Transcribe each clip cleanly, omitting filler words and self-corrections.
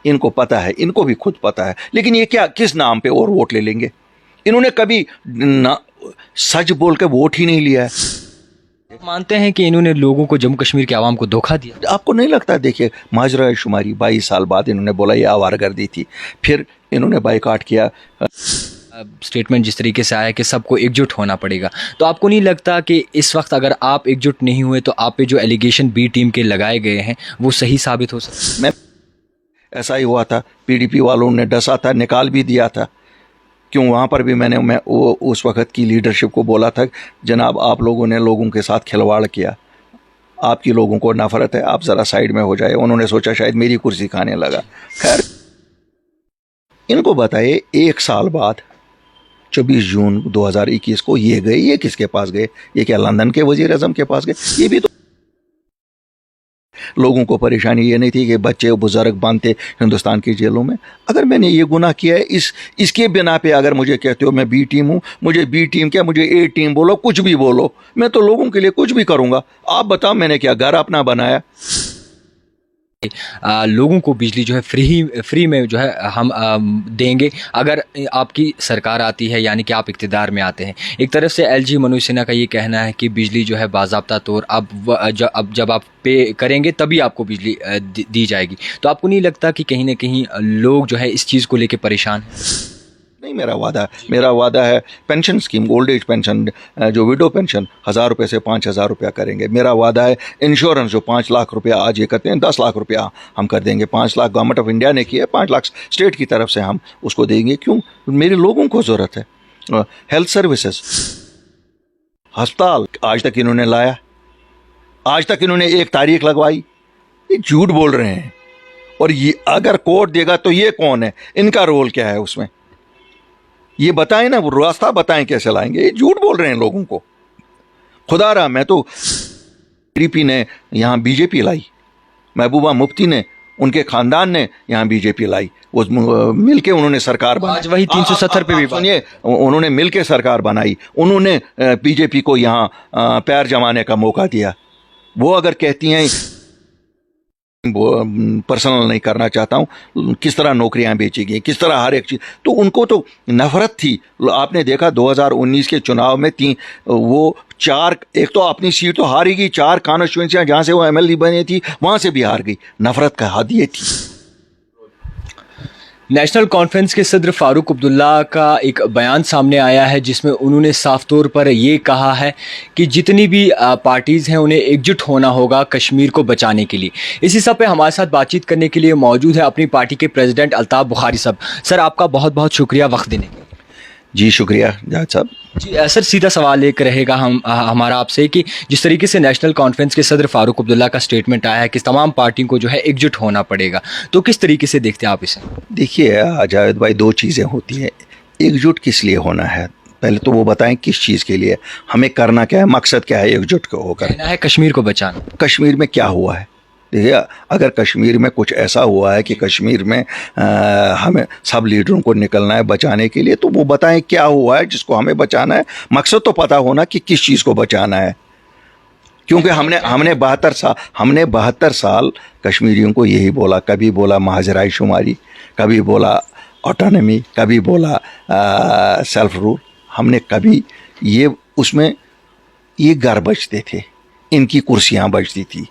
इनको पता है, इनको भी खुद पता है, लेकिन ये क्या किस नाम पे और वोट ले लेंगे? इन्होंने कभी सच बोल के वोट ही नहीं लिया है। मानते हैं कि इन्होंने लोगों को, जम्मू कश्मीर के आवाम को धोखा दिया? आपको नहीं लगता? देखिए, माजरा शुमारी 22 साल बाद इन्होंने बोला ये आवारगर्दी थी, फिर इन्होंने बाइकाट किया। स्टेटमेंट जिस तरीके से आया कि सबको एकजुट होना पड़ेगा, तो आपको नहीं लगता कि इस वक्त अगर आप एकजुट नहीं हुए तो आप पे जो एलिगेशन बी टीम के लगाए गए हैं वो सही साबित हो सकते? मैं ऐसा ही हुआ था, पीडीपी वालों ने डसा था, निकाल भी दिया था। क्यों? वहाँ पर भी मैं उस वक़्त की लीडरशिप को बोला था, जनाब आप लोगों ने लोगों के साथ खिलवाड़ किया, आपकी लोगों को नफरत है, आप ज़रा साइड में हो जाए। उन्होंने सोचा शायद मेरी कुर्सी खाने लगा। खैर, इनको बताइए 1 साल बाद 24 जून 2021 को ये गए, ये किसके पास गए? ये क्या लंदन के वज़ीर आज़म के पास गए? ये भी तो लोगों को परेशानी ये नहीं थी कि बच्चे बुजुर्ग बंद थे हिंदुस्तान की जेलों में। अगर मैंने ये गुनाह किया है, इसके बिना पे अगर मुझे कहते हो मैं बी टीम हूँ, मुझे बी टीम क्या, मुझे ए टीम बोलो, कुछ भी बोलो, मैं तो लोगों के लिए कुछ भी करूँगा। आप बताओ मैंने क्या घर अपना बनाया? लोगों को बिजली जो है फ्री में जो है हम देंगे अगर आपकी सरकार आती है, यानी कि आप इक़्तिदार में आते हैं। एक तरफ से एलजी मनोज सिन्हा का ये कहना है कि बिजली जो है बाज़ाब्ता तौर अब जब आप पे करेंगे तभी आपको बिजली दी जाएगी। तो आपको नहीं लगता कि कहीं ना कहीं लोग जो है इस चीज़ को लेकर परेशान हैं? नहीं, मेरा वादा है pension scheme, old age pension, जो विडो पेंशन 1000 रुपये से 5000 रुपया करेंगे। मेरा वादा है इंश्योरेंस, जो 5 लाख रुपया आज ये करते हैं, 10 लाख रुपया हम कर देंगे। 5 लाख गवर्नमेंट ऑफ इंडिया ने किया है, 5 लाख स्टेट की तरफ से हम उसको देंगे। क्यों? मेरे लोगों को ज़रूरत है। हेल्थ सर्विसेज, अस्पताल आज तक इन्होंने लाया? आज तक इन्होंने एक तारीख लगवाई? ये झूठ बोल रहे हैं। और ये अगर कोर्ट देगा तो ये कौन है, इनका रोल क्या है उसमें? ये बताएं ना, वो रास्ता बताएं कैसे लाएंगे। ये झूठ बोल रहे हैं लोगों को। खुदा रहा, मैं तो पीडीपी ने यहाँ बीजेपी लाई, महबूबा मुफ्ती ने, उनके खानदान ने यहाँ बीजेपी लाई, वो मिलके उन्होंने सरकार बनाई। आज वही 370 पे भी सुनिए, उन्होंने मिलके सरकार बनाई, उन्होंने बीजेपी को यहाँ पैर जमाने का मौका दिया। वो अगर कहती हैं, पर्सनल नहीं करना चाहता हूँ, किस तरह नौकरियां बेची गई, किस तरह हर एक चीज़, तो उनको तो नफरत थी। आपने देखा 2019 के चुनाव में वो 4, एक तो अपनी सीट तो हारी गई, 4 कॉन्स्टिट्यूंसियां जहाँ से वो एमएलए बनी थी वहाँ से भी हार गई। नफरत का हद ये थी। नेशनल कॉन्फ्रेंस के सदर फारूक अब्दुल्ला का एक बयान सामने आया है जिसमें उन्होंने साफ तौर पर ये कहा है कि जितनी भी पार्टीज़ हैं उन्हें एकजुट होना होगा कश्मीर को बचाने के लिए। इसी सब पे हमारे साथ बातचीत करने के लिए मौजूद है अपनी पार्टी के प्रेसिडेंट अल्ताफ़ बुखारी साहब। सर, आपका बहुत बहुत शुक्रिया वक्त देने के लिए। जी शुक्रिया जाहिद साहब। जी सर, सीधा सवाल एक रहेगा हमारा आपसे कि जिस तरीके से नेशनल कॉन्फ्रेंस के सदर फारूक अब्दुल्ला का स्टेटमेंट आया है कि तमाम पार्टियों को जो है एकजुट होना पड़ेगा, तो किस तरीके से देखते हैं आप इसे? देखिए जावेद भाई, 2 चीज़ें होती हैं। एकजुट किस लिए होना है, पहले तो वो बताएं किस चीज़ के लिए, हमें करना क्या है, मकसद क्या है एकजुट को होकर? कहना है कश्मीर को बचाना। कश्मीर में क्या हुआ है? देखिए, अगर कश्मीर में कुछ ऐसा हुआ है कि कश्मीर में हमें सब लीडरों को निकलना है बचाने के लिए, तो वो बताएं क्या हुआ है जिसको हमें बचाना है। मकसद तो पता होना कि किस चीज़ को बचाना है, क्योंकि हमने 72 साल कश्मीरियों को यही बोला। कभी बोला महाजराई शुमारी, कभी बोला ऑटोनॉमी, कभी बोला सेल्फ रूल। हमने कभी उसमें ये घर बचते थे, इनकी कुर्सियाँ बचती थी।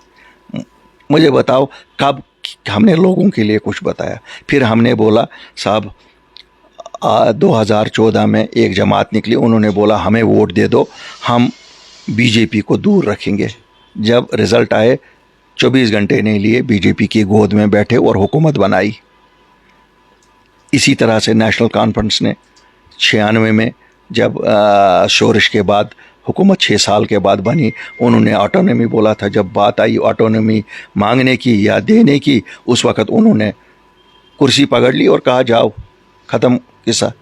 मुझे बताओ कब हमने लोगों के लिए कुछ बताया? फिर हमने बोला साहब 2014 में एक जमात निकली, उन्होंने बोला हमें वोट दे दो, हम बीजेपी को दूर रखेंगे। जब रिज़ल्ट आए 24 घंटे नहीं लिए, बीजेपी की गोद में बैठे और हुकूमत बनाई। इसी तरह से नेशनल कॉन्फ्रेंस ने 96 में जब शोरिश के बाद हुकूमत 6 साल के बाद बनी, उन्होंने ऑटोनॉमी बोला था। जब बात आई ऑटोनॉमी मांगने की या देने की, उस वक़्त उन्होंने कुर्सी पकड़ ली और कहा जाओ, ख़त्म किस्सा।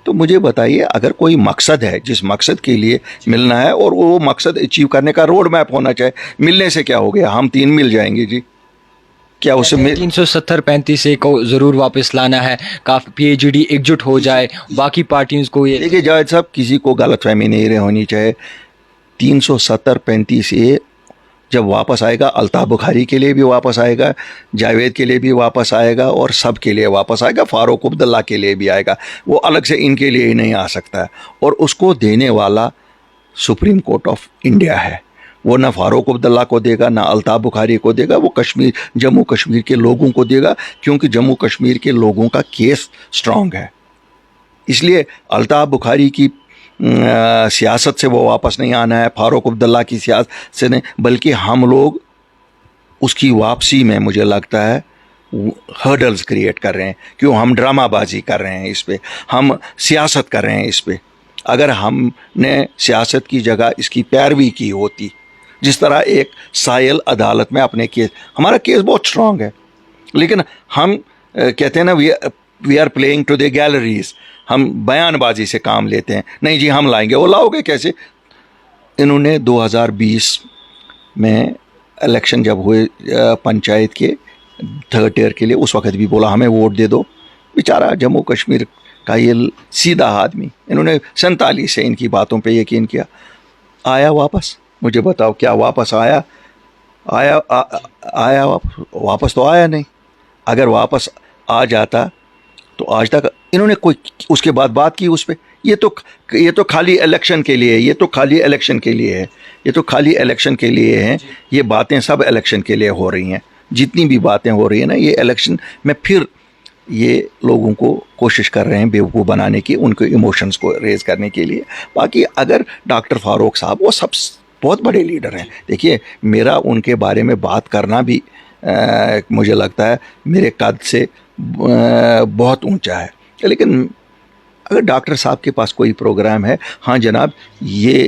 तो मुझे बताइए, अगर कोई मकसद है, जिस मकसद के लिए मिलना है, और वो मकसद अचीव करने का रोड मैप होना चाहिए। मिलने से क्या हो गया, हम 3 मिल जाएंगे जी, क्या उसमें 370-35 को ज़रूर वापस लाना है, काफ़ी पीएचडी एकजुट हो जाए, बाकी पार्टियों को ये। देखिए जावेद साहब, किसी को गलतफहमी नहीं होनी चाहिए। 370-35 جب واپس آئے گا الطاف بخاری کے لیے بھی واپس آئے گا, جاوید کے لیے بھی واپس آئے گا, اور سب کے لیے واپس آئے گا, فاروق عبداللہ کے لیے بھی آئے گا. وہ الگ سے ان کے لیے ہی نہیں آ سکتا ہے, اور اس کو دینے والا سپریم کورٹ آف انڈیا ہے. وہ نہ فاروق عبداللہ کو دے گا, نہ الطاف بخاری کو دے گا, وہ جموں کشمیر کے لوگوں کو دے گا, کیونکہ جموں کشمیر کے لوگوں کا کیس سٹرانگ ہے. اس لیے الطاف بخاری کی سیاست سے وہ واپس نہیں آنا ہے, فاروق عبداللہ کی سیاست سے نہیں, بلکہ ہم لوگ اس کی واپسی میں مجھے لگتا ہے ہرڈلز کریٹ کر رہے ہیں, کیوں ہم ڈرامہ بازی کر رہے ہیں اس پہ, ہم سیاست کر رہے ہیں اس پہ. اگر ہم نے سیاست کی جگہ اس کی پیروی کی ہوتی, جس طرح ایک سائل عدالت میں اپنے کیس, ہمارا کیس بہت سٹرانگ ہے, لیکن ہم کہتے ہیں نا we are playing to the galleries, ہم بیان بازی سے کام لیتے ہیں. نہیں جی ہم لائیں گے, وہ لاؤ گے کیسے؟ انہوں نے 2020 میں الیکشن جب ہوئے پنچایت کے تھرڈ ٹیئر کے لیے, اس وقت بھی بولا ہمیں ووٹ دے دو. بیچارہ جموں کشمیر کا یہ سیدھا آدمی, انہوں نے 47 سے ان کی باتوں پہ یقین کیا. آیا واپس؟ مجھے بتاؤ کیا واپس آیا؟ واپس تو آیا نہیں. اگر واپس آ جاتا تو آج تک انہوں نے کوئی اس کے بعد بات کی اس پہ. یہ تو خالی الیکشن کے لیے, یہ تو خالی الیکشن کے لیے ہے, یہ تو خالی الیکشن کے لیے ہیں. یہ باتیں سب الیکشن کے لیے ہو رہی ہیں, جتنی بھی باتیں ہو رہی ہیں نا, یہ الیکشن میں پھر یہ لوگوں کو کوشش کر رہے ہیں بیوقوف بنانے کی, ان کے ایموشنز کو ریز کرنے کے لیے. باقی اگر ڈاکٹر فاروق صاحب وہ سب بہت بڑے لیڈر ہیں. دیکھیے میرا ان کے بارے میں بات کرنا بھی مجھے لگتا ہے میرے قد سے بہت اونچا ہے, لیکن اگر ڈاکٹر صاحب کے پاس کوئی پروگرام ہے, ہاں جناب یہ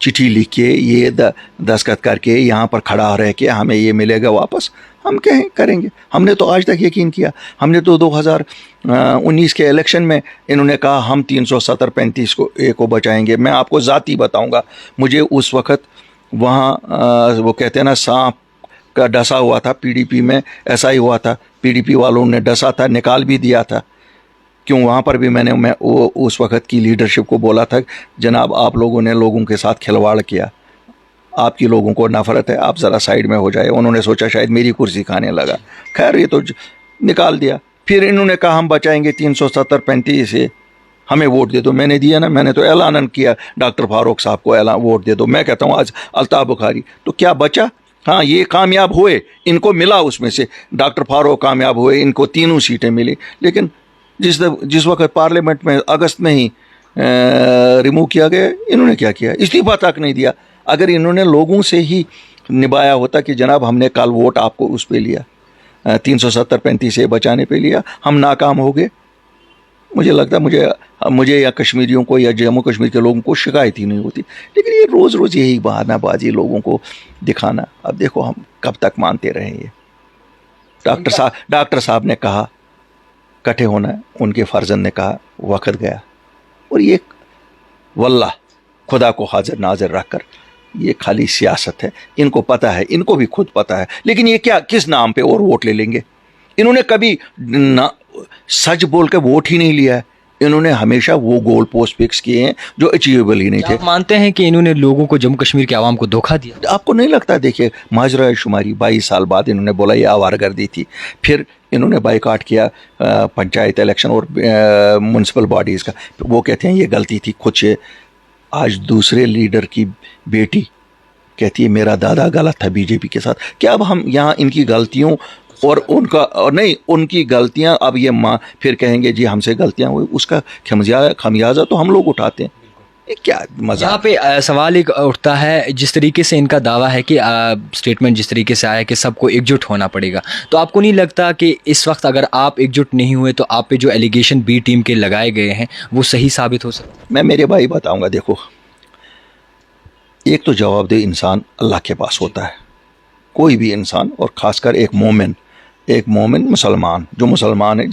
چٹھی لکھ کے, یہ دستخط کر کے, یہاں پر کھڑا رہ کے ہمیں یہ ملے گا واپس, ہم کہیں کریں گے. ہم نے تو آج تک یقین کیا. ہم نے تو 2019 کے الیکشن میں انہوں نے کہا ہم 370-35 کو بچائیں گے. میں آپ کو ذاتی بتاؤں گا, مجھے اس وقت وہاں وہ کہتے ہیں نا سانپ کا ڈسا ہوا تھا, پی ڈی پی میں ایسا ہی ہوا تھا. پی ڈی پی والوں نے ڈسا تھا, نکال بھی دیا تھا. کیوں وہاں پر بھی میں اس وقت کی لیڈرشپ کو بولا تھا جناب آپ لوگوں نے لوگوں کے ساتھ کھلواڑ کیا, آپ کی لوگوں کو نفرت ہے, آپ ذرا سائیڈ میں ہو جائے. انہوں نے سوچا شاید میری کرسی کھانے لگا, خیر یہ تو نکال دیا. پھر انہوں نے کہا ہم بچائیں گے 370-35 سے, ہمیں ووٹ دے دو. میں نے دیا نا, میں نے تو اعلان کیا ڈاکٹر فاروق صاحب کو ووٹ دے دو. میں کہتا ہوں آج الطاف بخاری تو کیا بچا؟ ہاں یہ کامیاب ہوئے, ان کو ملا اس میں سے, ڈاکٹر فاروق کامیاب ہوئے, ان کو 3 سیٹیں ملی. لیکن جس وقت پارلیمنٹ میں اگست میں ہی ریموو کیا گیا, انہوں نے کیا کیا؟ استعفیٰ تک نہیں دیا. اگر انہوں نے لوگوں سے ہی نبھایا ہوتا کہ جناب ہم نے کل ووٹ آپ کو اس پہ لیا, 370-35 سے بچانے پہ لیا, ہم ناکام ہو گئے. مجھے لگتا ہے مجھے یا کشمیریوں کو یا جموں کشمیر کے لوگوں کو شکایت ہی نہیں ہوتی. لیکن یہ روز روز یہی بہانہ بازی لوگوں کو دکھانا, اب دیکھو ہم کب تک مانتے رہیں. یہ ڈاکٹر صاحب نے کہا کٹھے ہونا ہے, ان کے فرزند نے کہا وقت گیا. اور یہ واللہ خدا کو حاضر ناظر رکھ کر یہ خالی سیاست ہے. ان کو پتہ ہے, ان کو بھی خود پتہ ہے, لیکن یہ کیا کس نام پہ اور ووٹ لے لیں گے؟ انہوں نے کبھی سچ بول کے ووٹ ہی نہیں لیا ہے. انہوں نے ہمیشہ وہ گول پوسٹ فکس کیے ہیں جو اچیویبل ہی نہیں تھے. آپ مانتے ہیں کہ انہوں نے لوگوں کو, جموں کشمیر کے عوام کو دھوکہ دیا؟ آپ کو نہیں لگتا؟ دیکھیے ماجرہ شماری 22 سال بعد انہوں نے بولا یہ آوارہ گردی تھی. پھر انہوں نے بائیکاٹ کیا پنچایت الیکشن اور میونسپل باڈیز کا. وہ کہتے ہیں یہ غلطی تھی خود سے. آج دوسرے لیڈر کی بیٹی کہتی ہے میرا دادا غلط تھا بی جے پی کے ساتھ. کیا اب ہم یہاں ان کی غلطیوں اور ان کا اور نہیں ان کی غلطیاں اب یہ پھر کہیں گے جی ہم سے غلطیاں ہوئی, اس کا خمیازہ تو ہم لوگ اٹھاتے ہیں. کیا مزہ یہاں پہ سوال ایک اٹھتا ہے, جس طریقے سے ان کا دعویٰ ہے کہ اسٹیٹمنٹ جس طریقے سے آیا کہ سب کو ایک جٹ ہونا پڑے گا, تو آپ کو نہیں لگتا کہ اس وقت اگر آپ ایک جٹ نہیں ہوئے تو آپ پہ جو ایلیگیشن بی ٹیم کے لگائے گئے ہیں وہ صحیح ثابت ہو سکتا؟ میں میرے بھائی بتاؤں گا, دیکھو ایک تو جواب دہ انسان اللہ کے پاس ہوتا ہے, کوئی بھی انسان, اور خاص کر ایک مومن مسلمان, جو مسلمان ہے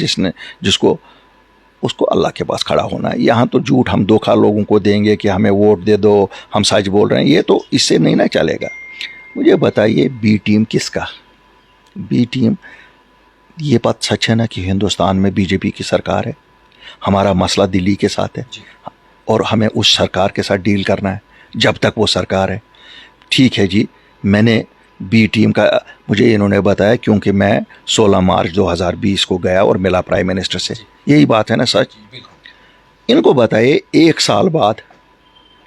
اس کو اللہ کے پاس کھڑا ہونا ہے. یہاں تو جھوٹ ہم دھوکہ لوگوں کو دیں گے کہ ہمیں ووٹ دے دو, ہم سچ بول رہے ہیں, یہ تو اس سے نہیں نہ چلے گا. مجھے بتائیے بی ٹیم کس کا؟ بی ٹیم, یہ بات سچ ہے نا کہ ہندوستان میں بی جے پی کی سرکار ہے. ہمارا مسئلہ دلی کے ساتھ ہے اور ہمیں اس سرکار کے ساتھ ڈیل کرنا ہے جب تک وہ سرکار ہے. ٹھیک ہے جی, میں نے बी टीम का मुझे इन्होंने बताया, क्योंकि मैं 16 मार्च 2020 को गया और मिला प्राइम मिनिस्टर से। यही बात है ना सच? इनको बताइए 1 साल बाद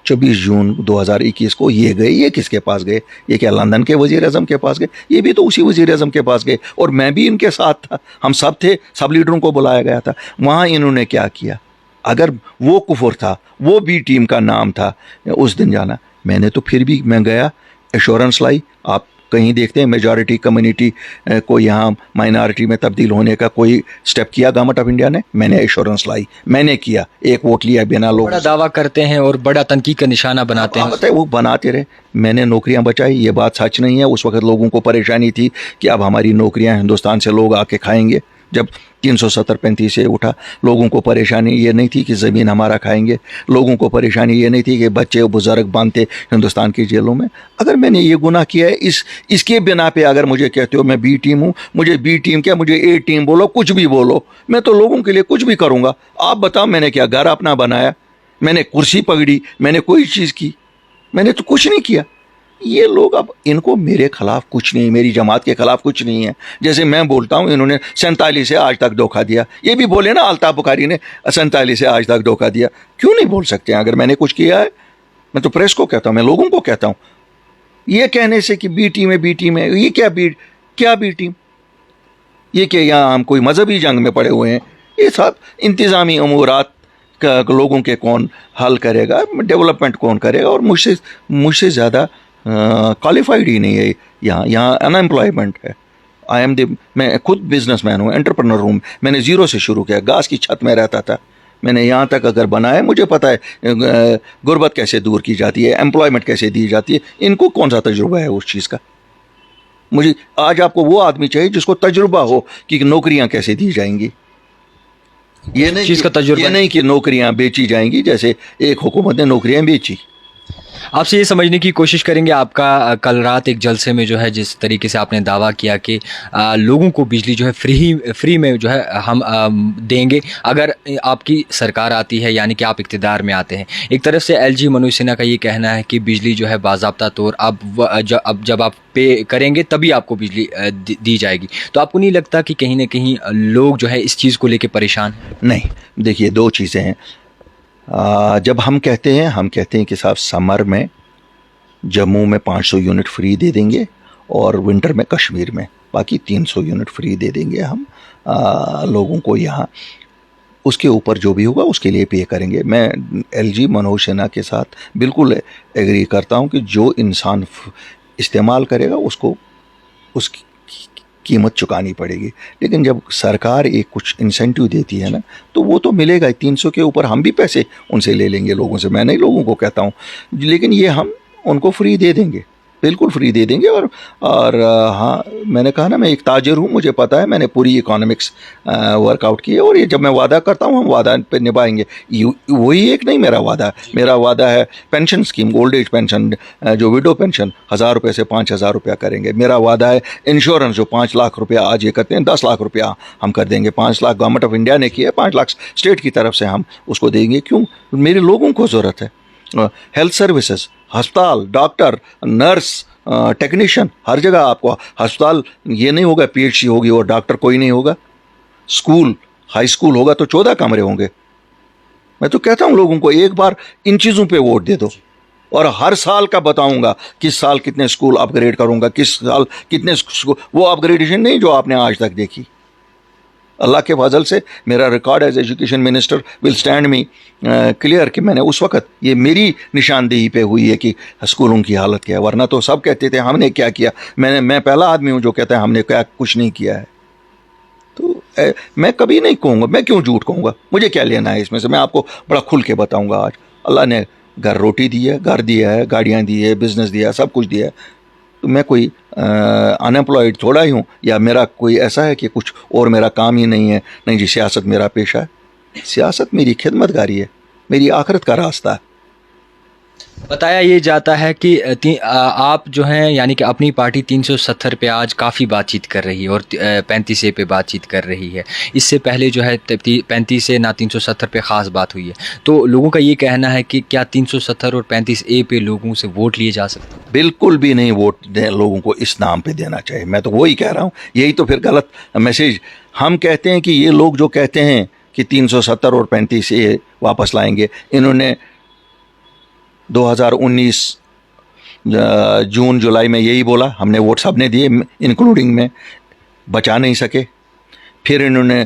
24 जून 2021 को ये गए। ये किसके पास गए? ये क्या लंदन के वज़ीर आज़म के पास गए? ये भी तो उसी वज़ीर आज़म के पास गए, और मैं भी इनके साथ था। हम सब थे, सब लीडरों को बुलाया गया था। वहाँ इन्होंने क्या किया? अगर वो कुफर था, वो बी टीम का नाम था उस दिन जाना, मैंने तो फिर भी मैं गया, एश्योरेंस लाई। आप कहीं देखते हैं मेजॉरिटी कम्युनिटी को यहाँ माइनॉरिटी में तब्दील होने का कोई स्टेप किया गवर्नमेंट ऑफ इंडिया ने? मैंने एश्योरेंस लाई, मैंने किया, एक वोट लिया बिना लोग। बड़ा दावा करते हैं और बड़ा तनकीद का निशाना बनाते हैं। बताए वो बनाते रहे, मैंने नौकरियां बचाई, ये बात सच नहीं है। उस वक्त लोगों को परेशानी थी कि अब हमारी नौकरियां हिंदुस्तान से लोग आके खाएंगे। जब 370-35 से उठा, लोगों को परेशानी ये नहीं थी कि ज़मीन हमारा खाएंगे, लोगों को परेशानी ये नहीं थी कि बच्चे बुजुर्ग बांधते हिंदुस्तान की जेलों में। अगर मैंने ये गुनाह किया है, इसके बिना पे अगर मुझे कहते हो मैं बी टीम हूँ, मुझे बी टीम क्या, मुझे ए टीम बोलो, कुछ भी बोलो, मैं तो लोगों के लिए कुछ भी करूँगा। आप बताओ मैंने क्या घर अपना बनाया? मैंने कुर्सी पकड़ी? मैंने कोई चीज़ की? मैंने तो कुछ नहीं किया। ये लोग अब इनको मेरे खिलाफ कुछ नहीं, मेरी जमात के खिलाफ कुछ नहीं है। जैसे मैं बोलता हूँ इन्होंने 47 से आज तक धोखा दिया, ये भी बोले ना अल्ताफ बुखारी ने 47 से आज तक धोखा दिया। क्यों नहीं बोल सकते हैं अगर मैंने कुछ किया है? मैं तो प्रेस को कहता हूँ, मैं लोगों को कहता हूँ। ये कहने से कि बी टीम है, बी टीम है, ये क्या बी टीम? ये क्या यहाँ हम कोई मजहबी जंग में पड़े हुए हैं? ये सब इंतज़ामी अमूरात लोगों के कौन हल करेगा, डेवलपमेंट कौन करेगा? और मुझसे ज़्यादा क्वालिफाइड ही नहीं है यहाँ अनएम्प्लॉयमेंट है। मैं खुद बिजनेसमैन हूँ, एंटरप्रेन्योर हूँ। मैंने ज़ीरो से शुरू किया, घास की छत में रहता था, मैंने यहाँ तक अगर बनाया। मुझे पता है गुर्बत कैसे दूर की जाती है, एम्प्लॉयमेंट कैसे दी जाती है। इनको कौन सा तजुर्बा है उस चीज़ का? मुझे आज आपको वो आदमी चाहिए जिसको तजुर्बा हो कि नौकरियाँ कैसे दी जाएंगी। ये नहीं कि नौकरियाँ बेची जाएंगी, जैसे एक हुकूमत ने नौकरियाँ बेची। आपसे ये समझने की कोशिश करेंगे, आपका कल रात एक जलसे में जो है जिस तरीके से आपने दावा किया कि लोगों को बिजली जो है फ्री में जो है हम देंगे अगर आपकी सरकार आती है, यानी कि आप इक़्तिदार में आते हैं। एक तरफ से एलजी मनोज सिन्हा का ये कहना है कि बिजली जो है बाज़ाब्ता तौर अब जब आप पे करेंगे तभी आपको बिजली दी जाएगी। तो आपको नहीं लगता कि कहीं ना कहीं लोग जो है इस चीज़ को लेकर परेशान हैं? नहीं, देखिए दो चीज़ें हैं। जब हम कहते हैं कि साहब समर में जम्मू में 500 यूनिट फ्री दे देंगे और विंटर में कश्मीर में बाकी 300 यूनिट फ्री दे देंगे हम लोगों को यहाँ, उसके ऊपर जो भी होगा उसके लिए पे करेंगे। मैं एलजी मनोज सिन्हा के साथ बिल्कुल एग्री करता हूँ कि जो इंसान इस्तेमाल करेगा उसको उसकी कीमत चुकानी पड़ेगी। लेकिन जब सरकार एक कुछ इंसेंटिव देती है ना, तो वो तो मिलेगा ही। 300 के ऊपर हम भी पैसे उनसे ले लेंगे लोगों से, मैं नहीं लोगों को कहता हूँ, लेकिन ये हम उनको फ्री दे देंगे, बिल्कुल फ्री दे देंगे। और हाँ, मैंने कहा ना मैं एक ताजिर हूँ, मुझे पता है, मैंने पूरी इकोनॉमिक्स वर्कआउट की है। और ये जब मैं वादा करता हूँ हम वादा पे निभाएंगे। वही एक नहीं मेरा वादा है pension scheme, old age pension, जो विडो पेंशन 1000 रुपये से 5000 रुपया करेंगे। मेरा वादा है इंश्योरेंस, जो 5 लाख रुपया आज ये करते हैं 10 लाख रुपया हम कर देंगे। 5 लाख गवर्नमेंट ऑफ इंडिया ने किया है, 5 लाख स्टेट की तरफ से हम उसको देंगे। क्यों? मेरे लोगों को ज़रूरत है। हेल्थ सर्विसेज, अस्पताल, डॉक्टर, नर्स, टेक्नीशियन, हर जगह आपको अस्पताल ये नहीं होगा पीएचसी होगी और डॉक्टर कोई नहीं होगा। स्कूल, हाई स्कूल होगा तो 14 कमरे होंगे। मैं तो कहता हूँ लोगों को एक बार इन चीज़ों पे वोट दे दो, और हर साल का बताऊंगा किस साल कितने स्कूल अपग्रेड करूंगा, किस साल कितने स्कूल। वो अपग्रेडेशन नहीं जो आपने आज तक देखी। अल्लाह के फजल से मेरा record as education minister will stand me clear कि मैंने उस वक्त ये मेरी निशानदेही पे हुई है कि स्कूलों की हालत क्या है। वरना तो सब कहते थे हमने क्या किया। मैं पहला आदमी हूँ जो कहता है हमने क्या कुछ नहीं किया है। तो मैं कभी नहीं कहूँगा, मैं क्यों झूठ कहूँगा, मुझे क्या लेना है इसमें से। मैं आपको बड़ा खुल के बताऊँगा। आज अल्लाह ने घर रोटी दी है, घर दिया है, गाड़ियाँ दी है, बिज़नेस दिया है, सब कुछ दिया है। तो मैं कोई अनएम्प्लॉयड थोड़ा ही हूँ, या मेरा कोई ऐसा है कि कुछ और मेरा काम ही नहीं है। नहीं जी, सियासत मेरा पेशा है, सियासत मेरी खिदमतगारी है, मेरी आखिरत का रास्ता है। بتایا یہ جاتا ہے کہ آپ جو ہیں یعنی کہ اپنی پارٹی 370 پہ آج کافی بات چیت کر رہی ہے اور 35 پہ بات چیت کر رہی ہے. اس سے پہلے جو ہے 35 سے نہ 370 پہ خاص بات ہوئی ہے. تو لوگوں کا یہ کہنا ہے کہ کیا 370 اور 35A پہ لوگوں سے ووٹ لیے جا سکتے ہیں؟ بالکل بھی نہیں ووٹ لوگوں کو اس نام پہ دینا چاہیے. میں تو وہی کہہ رہا ہوں, یہی تو پھر غلط میسیج. ہم کہتے ہیں کہ یہ لوگ جو کہتے ہیں کہ 370 اور 35A واپس لائیں گے, انہوں نے 2019 جون جولائی میں یہی بولا, ہم نے ووٹ سب نے دیے انکلوڈنگ میں, بچا نہیں سکے. پھر انہوں نے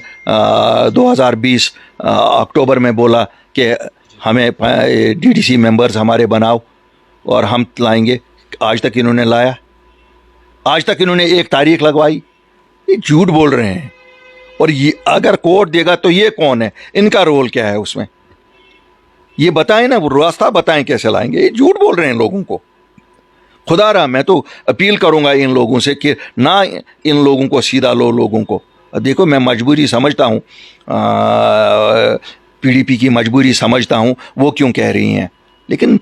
2020 اکتوبر میں بولا کہ ہمیں DDC ممبرز ہمارے بناؤ اور ہم لائیں گے. آج تک انہوں نے لایا؟ آج تک انہوں نے ایک تاریخ لگوائی؟ یہ جھوٹ بول رہے ہیں. اور یہ اگر کورٹ دے گا تو یہ کون ہے, ان کا رول کیا ہے اس میں, یہ بتائیں نا, وہ راستہ بتائیں کیسے لائیں گے. یہ جھوٹ بول رہے ہیں لوگوں کو. خدا رہا, میں تو اپیل کروں گا ان لوگوں سے کہ نہ ان لوگوں کو سیدھا لو. لوگوں کو دیکھو, میں مجبوری سمجھتا ہوں, PDP کی مجبوری سمجھتا ہوں, وہ کیوں کہہ رہی ہیں, لیکن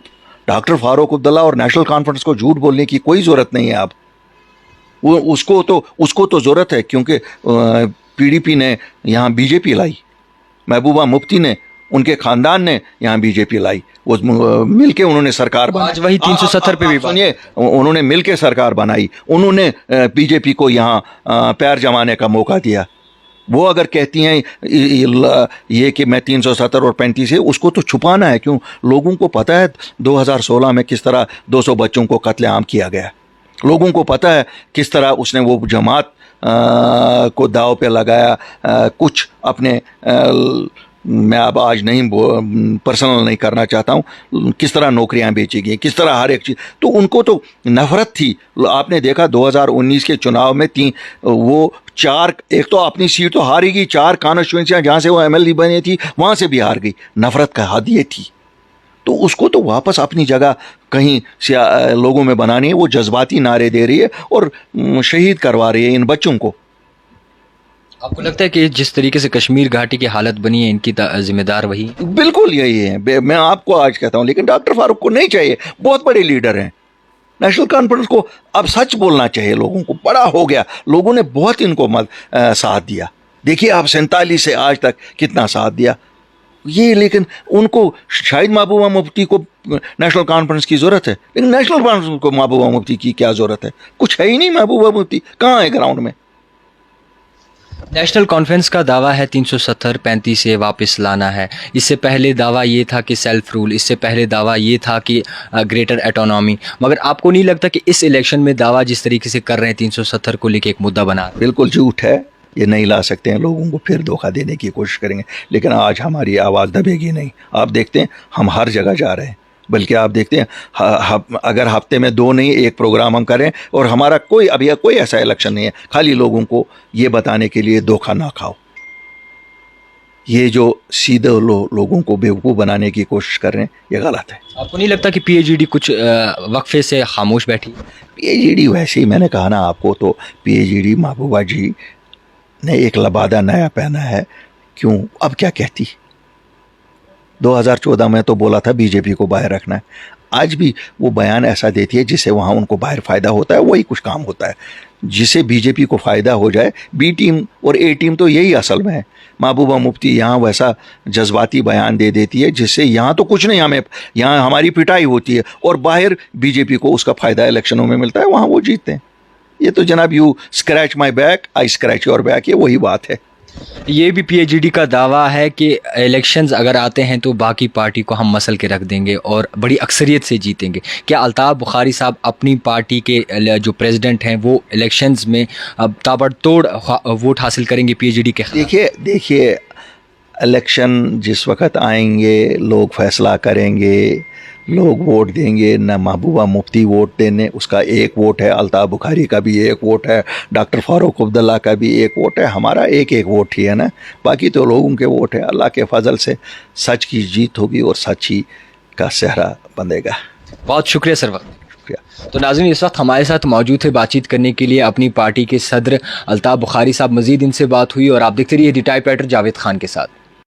ڈاکٹر فاروق عبداللہ اور نیشنل کانفرنس کو جھوٹ بولنے کی کوئی ضرورت نہیں ہے. اب اس کو تو ضرورت ہے, کیونکہ PDP نے یہاں BJP لائی, محبوبہ مفتی نے, ان کے خاندان نے یہاں BJP لائی. وہ مل کے انہوں نے سرکار بنائی. آج وہی 370 پہ بھی سنیے, انہوں نے مل کے سرکار بنائی, انہوں نے BJP کو یہاں پیر جمانے کا موقع دیا. وہ اگر کہتی ہیں یہ کہ میں 370 اور 35 ہے, اس کو تو چھپانا ہے. کیوں؟ لوگوں کو پتہ ہے 2016 میں کس طرح 200 بچوں کو قتل عام کیا گیا. لوگوں کو پتہ ہے کس طرح اس نے وہ جماعت کو داؤ پہ لگایا. کچھ اپنے میں اب آج نہیں پرسنل نہیں کرنا چاہتا ہوں, کس طرح نوکریاں بیچی گئی, کس طرح ہر ایک چیز. تو ان کو تو نفرت تھی. آپ نے دیکھا 2019 کے چناؤ میں وہ 4, ایک تو اپنی سیٹ تو ہاری گئی, 4 کانسٹیچوئنسیاں جہاں سے وہ MLA بنی تھی وہاں سے بھی ہار گئی. نفرت کا حد یہ تھی. تو اس کو تو واپس اپنی جگہ کہیں لوگوں میں بنانی ہے. وہ جذباتی نعرے دے رہی ہے اور شہید کروا رہی ہے ان بچوں کو. آپ کو لگتا ہے کہ جس طریقے سے کشمیر گھاٹی کی حالت بنی ہے ان کی ذمہ دار وہی؟ بالکل یہی ہے. میں آپ کو آج کہتا ہوں, لیکن ڈاکٹر فاروق کو نہیں چاہیے. بہت بڑے لیڈر ہیں. نیشنل کانفرنس کو اب سچ بولنا چاہیے لوگوں کو. بڑا ہو گیا, لوگوں نے بہت ان کو ساتھ دیا. دیکھیے آپ 47 سے آج تک کتنا ساتھ دیا یہ. لیکن ان کو شاید محبوبہ مفتی کو نیشنل کانفرنس کی ضرورت ہے, لیکن نیشنل کانفرنس کو محبوبہ مفتی کی کیا ضرورت ہے؟ کچھ ہے ہی نہیں. محبوبہ مفتی کہاں ہے گراؤنڈ میں؟ نیشنل کانفرنس کا دعویٰ ہے 370 35 سے واپس لانا ہے. اس سے پہلے دعویٰ یہ تھا کہ سیلف رول, اس سے پہلے دعویٰ یہ تھا کہ گریٹر ایٹونامی. مگر آپ کو نہیں لگتا کہ اس الیکشن میں دعویٰ جس طریقے سے کر رہے ہیں 370 کو لے کے ایک مدعا بنا رہے ہیں؟ بالکل جھوٹ ہے. یہ نہیں لا سکتے ہیں. لوگوں کو پھر دھوکہ دینے کی کوشش کریں گے, لیکن آج ہماری آواز دبے گی نہیں. آپ دیکھتے ہیں ہم ہر جگہ جا رہے ہیں, بلکہ آپ دیکھتے ہیں اگر ہفتے میں 2 نہیں 1 پروگرام ہم کریں, اور ہمارا ابھی کوئی ایسا الیکشن نہیں ہے خالی لوگوں کو یہ بتانے کے لیے دھوکہ نہ کھاؤ. یہ جو سیدھے لوگوں کو بیوقوف بنانے کی کوشش کر رہے ہیں, یہ غلط ہے. آپ کو نہیں لگتا کہ PAGD کچھ وقفے سے خاموش بیٹھی؟ PAGD ویسے ہی, میں نے کہا نا آپ کو, تو PAGD محبوبہ جی نے ایک لبادہ نیا پہنا ہے. کیوں؟ اب کیا کہتی؟ 2014 میں تو بولا تھا BJP کو باہر رکھنا ہے. آج بھی وہ بیان ایسا دیتی ہے جس سے وہاں ان کو باہر فائدہ ہوتا ہے, وہی کچھ کام ہوتا ہے. جسے BJP کو فائدہ ہو جائے, B ٹیم اور A ٹیم تو یہی اصل میں ہے. محبوبہ مفتی یہاں ویسا جذباتی بیان دے دیتی ہے جس سے یہاں تو کچھ نہیں, ہمیں یہاں ہماری پٹائی ہوتی ہے, اور باہر BJP کو اس کا فائدہ الیکشنوں میں ملتا ہے, وہاں وہ جیتتے ہیں. یہ تو جناب you scratch my back I scratch your back, یہ وہی بات ہے. یہ بھی PAGD کا دعویٰ ہے کہ الیکشنز اگر آتے ہیں تو باقی پارٹی کو ہم مسل کے رکھ دیں گے اور بڑی اکثریت سے جیتیں گے. کیا الطاف بخاری صاحب اپنی پارٹی کے جو پریزیڈنٹ ہیں وہ الیکشنز میں تابڑ توڑ ووٹ حاصل کریں گے PAGD کے خلاف؟ دیکھیے الیکشن جس وقت آئیں گے لوگ فیصلہ کریں گے, لوگ ووٹ دیں گے. نہ محبوبہ مفتی ووٹ دینے, اس کا 1 ووٹ ہے, الطاف بخاری کا بھی 1 ووٹ ہے, ڈاکٹر فاروق عبداللہ کا بھی 1 ووٹ ہے, ہمارا 1 ووٹ ہی ہے نا. باقی تو لوگوں کے ووٹ ہے. اللہ کے فضل سے سچ کی جیت ہوگی اور سچ ہی کا صحرا بندھے گا. بہت شکریہ سر. تو ناظرین, اس وقت ہمارے ساتھ موجود تھے بات چیت کرنے کے لیے اپنی پارٹی کے صدر الطاف بخاری صاحب. مزید ان سے بات ہوئی, اور آپ دیکھتے رہیے the type writer Javed Khan کے ساتھ.